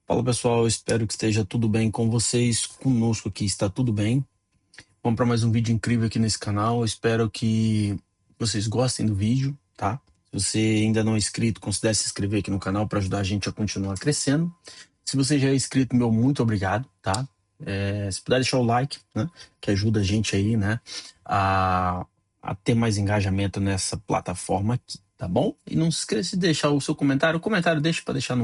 Fala pessoal, espero que esteja tudo bem com vocês. Conosco aqui está tudo bem. Vamos para mais um vídeo incrível aqui nesse canal. Espero que vocês gostem do vídeo, tá? Se você ainda não é inscrito, considere se inscrever aqui no canal para ajudar a gente a continuar crescendo. Se você já é inscrito, meu muito obrigado, tá? Se puder deixar o like, né? Que ajuda a gente aí, né? A, a ter mais engajamento nessa plataforma aqui, tá bom? E não se esqueça de deixar o seu comentário. O comentário deixa para deixar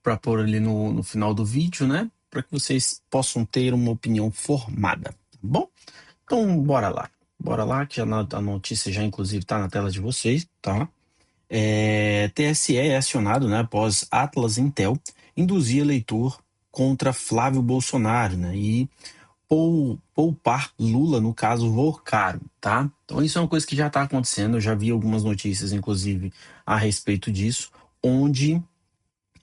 para pôr ali no final do vídeo, né? Para que vocês possam ter uma opinião formada, tá bom? Então, bora lá. Bora lá, que a notícia já inclusive está na tela de vocês, tá? TSE é acionado, né, após Atlas Intel induzir eleitor contra Flávio Bolsonaro, né, e poupar Lula, no caso, Vorcaro, tá? Então isso é uma coisa que já está acontecendo, eu já vi algumas notícias, inclusive, a respeito disso, onde,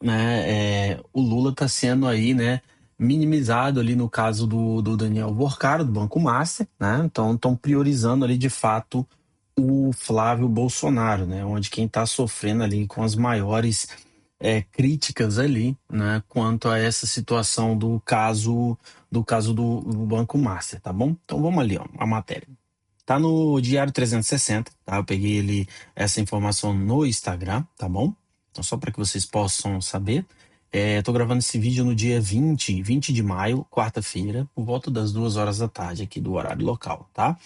né, o Lula está sendo aí, né, minimizado ali no caso do Daniel Vorcaro, do Banco Master, né? Então estão priorizando ali de fato o Flávio Bolsonaro, né? Onde quem está sofrendo ali com as maiores críticas ali, né? Quanto a essa situação do Banco Master, tá bom? Então vamos ali, ó, a matéria. Tá no Diário 360, tá? Eu peguei essa informação no Instagram, tá bom? Então, só para que vocês possam saber. Tô gravando esse vídeo no dia 20 de maio, quarta-feira, por volta das 2 horas da tarde, aqui do horário local, tá?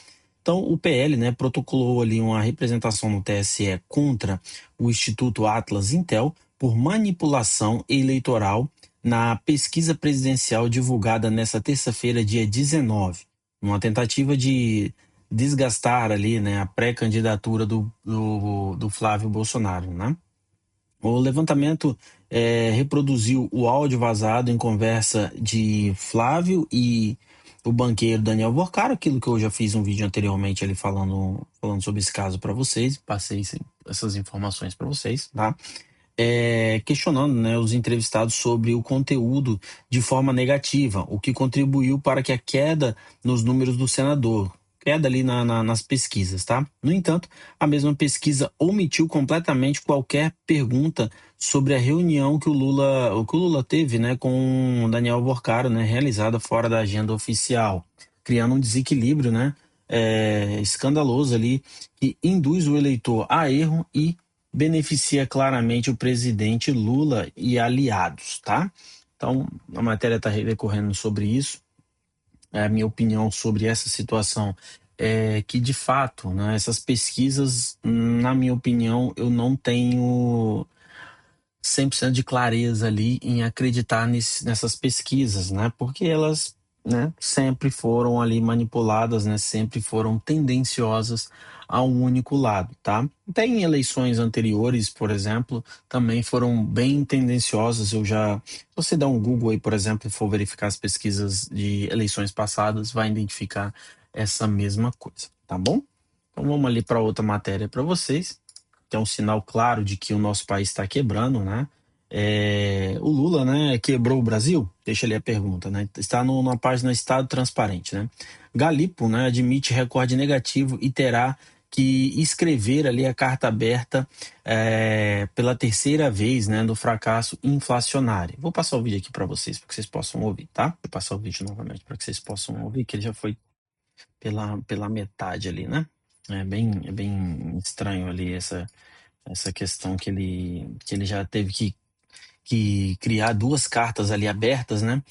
Então, o PL, né, protocolou ali uma representação no TSE contra o Instituto Atlas Intel por manipulação eleitoral na pesquisa presidencial divulgada nesta terça-feira, dia 19, uma tentativa de desgastar ali, né, a pré-candidatura do Flávio Bolsonaro, né? O levantamento reproduziu o áudio vazado em conversa de Flávio e o banqueiro Daniel Vorcaro, aquilo que eu já fiz um vídeo anteriormente ali falando sobre esse caso para vocês, passei essas informações para vocês, tá? Questionando, né, os entrevistados sobre o conteúdo de forma negativa, o que contribuiu para que a queda nos números do senador, queda ali nas pesquisas, tá? No entanto, a mesma pesquisa omitiu completamente qualquer pergunta sobre a reunião que o Lula teve, né, com o Daniel Vorcaro, né, realizada fora da agenda oficial, criando um desequilíbrio, né, escandaloso ali, que induz o eleitor a erro e beneficia claramente o presidente Lula e aliados, tá? Então, a matéria está recorrendo sobre isso. A minha opinião sobre essa situação é que, de fato, né, essas pesquisas, na minha opinião, eu não tenho 100% de clareza ali em acreditar nessas pesquisas, né? Porque elas, né, sempre foram ali manipuladas, né? Sempre foram tendenciosas a um único lado, tá? Até em eleições anteriores, por exemplo, também foram bem tendenciosas. Se você der um Google aí, por exemplo, e for verificar as pesquisas de eleições passadas, vai identificar essa mesma coisa, tá bom? Então vamos ali para outra matéria para vocês, que é um sinal claro de que o nosso país está quebrando, né? O Lula, né, quebrou o Brasil? Deixa ali a pergunta, né? Está na página Estado Transparente, né? Galipo, né, admite recorde negativo e terá que escrever ali a carta aberta pela terceira vez, né, do fracasso inflacionário. Vou passar o vídeo aqui para vocês, para que vocês possam ouvir, tá? Vou passar o vídeo novamente para que vocês possam ouvir, que ele já foi pela metade ali, né? É bem estranho ali essa questão que ele já teve que criar duas cartas ali abertas, né?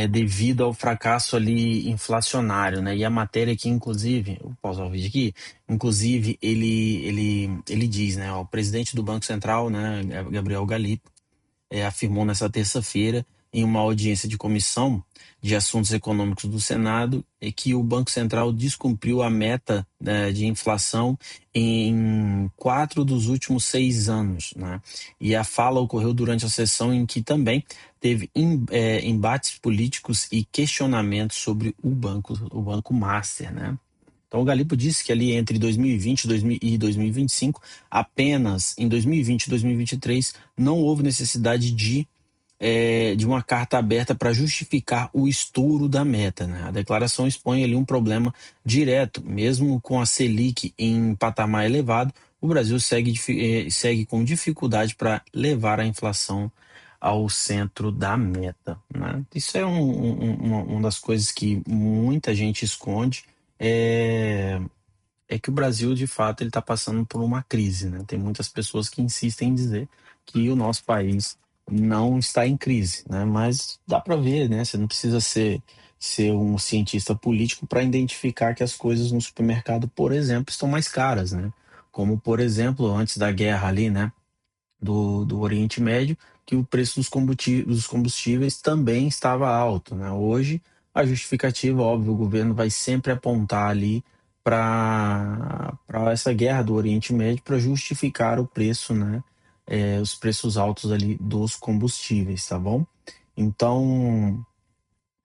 Devido ao fracasso ali inflacionário, né? E a matéria aqui, inclusive, eu vou pausar o vídeo aqui, inclusive ele diz, né? O presidente do Banco Central, né? Gabriel Galipo, afirmou nessa terça-feira, em uma audiência de comissão de assuntos econômicos do Senado, que o Banco Central descumpriu a meta, né, de inflação em 4 dos últimos 6 anos, né? E a fala ocorreu durante a sessão em que também teve embates políticos e questionamentos sobre o Banco Master, né? Então, o Galipo disse que ali entre 2020 e 2025, apenas em 2020 e 2023, não houve necessidade de uma carta aberta para justificar o estouro da meta, né? A declaração expõe ali um problema direto, mesmo com a Selic em patamar elevado, o Brasil segue com dificuldade para levar a inflação ao centro da meta, né? Isso é uma das coisas que muita gente esconde, é, é que o Brasil, de fato, ele está passando por uma crise, né? Tem muitas pessoas que insistem em dizer que o nosso país não está em crise, né? Mas dá para ver, né? Você não precisa ser um cientista político para identificar que as coisas no supermercado, por exemplo, estão mais caras, né? Como, por exemplo, antes da guerra ali, né? Do Oriente Médio, que o preço dos combustíveis também estava alto, né? Hoje, a justificativa, óbvio, o governo vai sempre apontar ali para essa guerra do Oriente Médio para justificar o preço, né? Os preços altos ali dos combustíveis, tá bom? Então,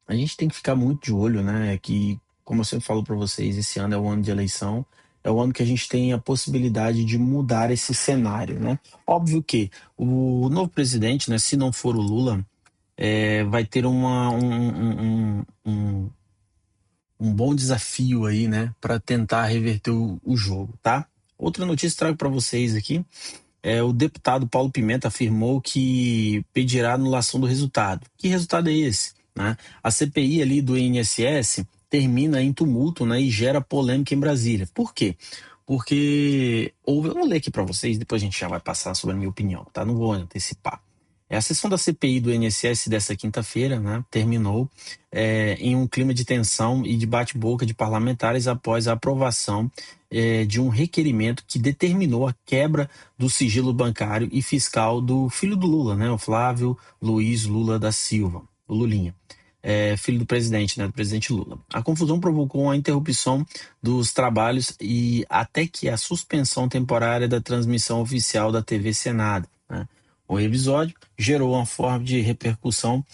a gente tem que ficar muito de olho, né? Que, como eu sempre falo para vocês, esse ano é o ano de eleição, é o ano que a gente tem a possibilidade de mudar esse cenário, né? Óbvio que o novo presidente, né, se não for o Lula, vai ter um bom desafio aí, né, para tentar reverter o jogo, tá? Outra notícia que trago para vocês aqui o deputado Paulo Pimenta afirmou que pedirá anulação do resultado. Que resultado é esse? Né? A CPI ali do INSS termina em tumulto, né, e gera polêmica em Brasília. Por quê? Porque houve, eu vou ler aqui para vocês, depois a gente já vai passar sobre a minha opinião, tá? Não vou antecipar. A sessão da CPI do INSS dessa quinta-feira, né, terminou em um clima de tensão e de bate-boca de parlamentares após a aprovação de um requerimento que determinou a quebra do sigilo bancário e fiscal do filho do Lula, né, o Flávio Luiz Lula da Silva, o Lulinha, filho do presidente, né, do presidente Lula. A confusão provocou a interrupção dos trabalhos e até que a suspensão temporária da transmissão oficial da TV Senado, né. O episódio gerou uma forma de repercussão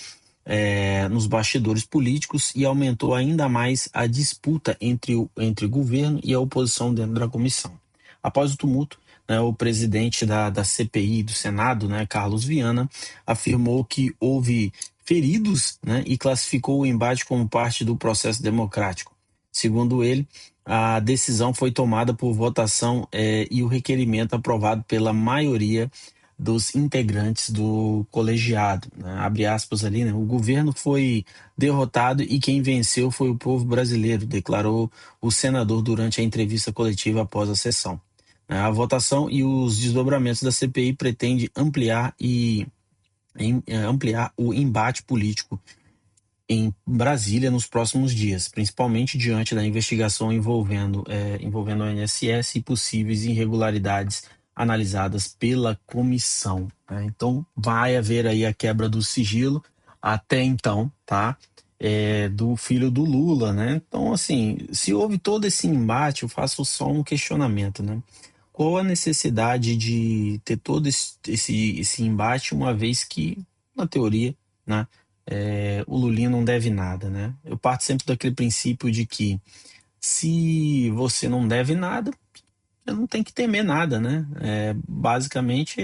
nos bastidores políticos e aumentou ainda mais a disputa entre o governo e a oposição dentro da comissão. Após o tumulto, né, o presidente da CPI do Senado, né, Carlos Viana, afirmou que houve feridos, né, e classificou o embate como parte do processo democrático. Segundo ele, a decisão foi tomada por votação e o requerimento aprovado pela maioria dos integrantes do colegiado, né? Abre aspas ali, né? O governo foi derrotado e quem venceu foi o povo brasileiro, declarou o senador durante a entrevista coletiva após a sessão. A votação e os desdobramentos da CPI pretende ampliar o embate político em Brasília nos próximos dias, principalmente diante da investigação envolvendo o INSS e possíveis irregularidades analisadas pela comissão, né? Então, vai haver aí a quebra do sigilo até então, tá? Do filho do Lula, né? Então, assim, se houve todo esse embate, eu faço só um questionamento, né? Qual a necessidade de ter todo esse embate, uma vez que, na teoria, né? O Lulinha não deve nada, né? Eu parto sempre daquele princípio de que se você não deve nada, você não tem que temer nada, né? Basicamente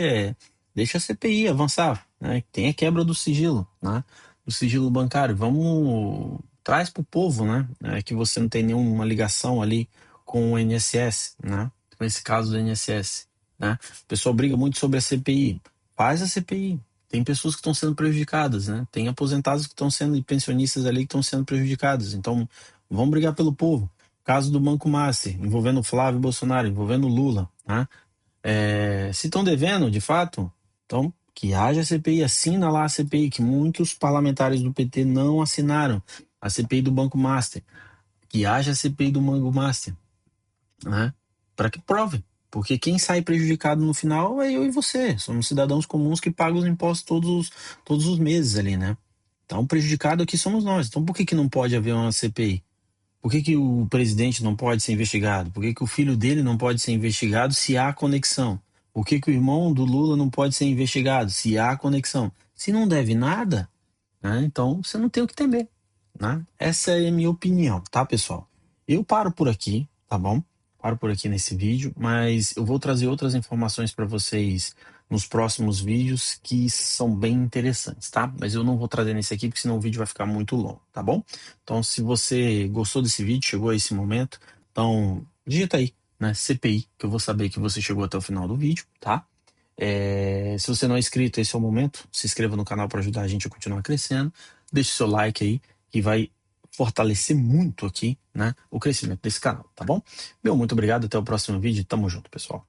deixa a CPI avançar, né? Tem a quebra do sigilo, né? Do sigilo bancário. Vamos traz para o povo, né? Que você não tem nenhuma ligação ali com o INSS, né? Com esse caso do INSS, né? O pessoal briga muito sobre a CPI. Faz a CPI. Tem pessoas que estão sendo prejudicadas, né? Tem aposentados que estão sendo e pensionistas ali que estão sendo prejudicados. Então, vamos brigar pelo povo. Caso do Banco Master, envolvendo o Flávio Bolsonaro, envolvendo o Lula, né? Se estão devendo, de fato, então que haja CPI, assina lá a CPI, que muitos parlamentares do PT não assinaram. A CPI do Banco Master, que haja a CPI do Banco Master, né? Para que prove. Porque quem sai prejudicado no final é eu e você. Somos cidadãos comuns que pagam os impostos todos os meses ali, né? Então, o prejudicado aqui somos nós. Então, por que não pode haver uma CPI? Por que o presidente não pode ser investigado? Por que o filho dele não pode ser investigado se há conexão? Por que o irmão do Lula não pode ser investigado se há conexão? Se não deve nada, né, então você não tem o que temer, né? Essa é a minha opinião, tá, pessoal? Eu paro por aqui, tá bom? Paro por aqui nesse vídeo, mas eu vou trazer outras informações para vocês nos próximos vídeos que são bem interessantes, tá? Mas eu não vou trazer nesse aqui, porque senão o vídeo vai ficar muito longo, tá bom? Então, se você gostou desse vídeo, chegou a esse momento, então digita aí, né, CPI, que eu vou saber que você chegou até o final do vídeo, tá? Se você não é inscrito, esse é o momento. Se inscreva no canal para ajudar a gente a continuar crescendo. Deixe seu like aí, que vai fortalecer muito aqui, né, o crescimento desse canal, tá bom? Meu, muito obrigado. Até o próximo vídeo. Tamo junto, pessoal.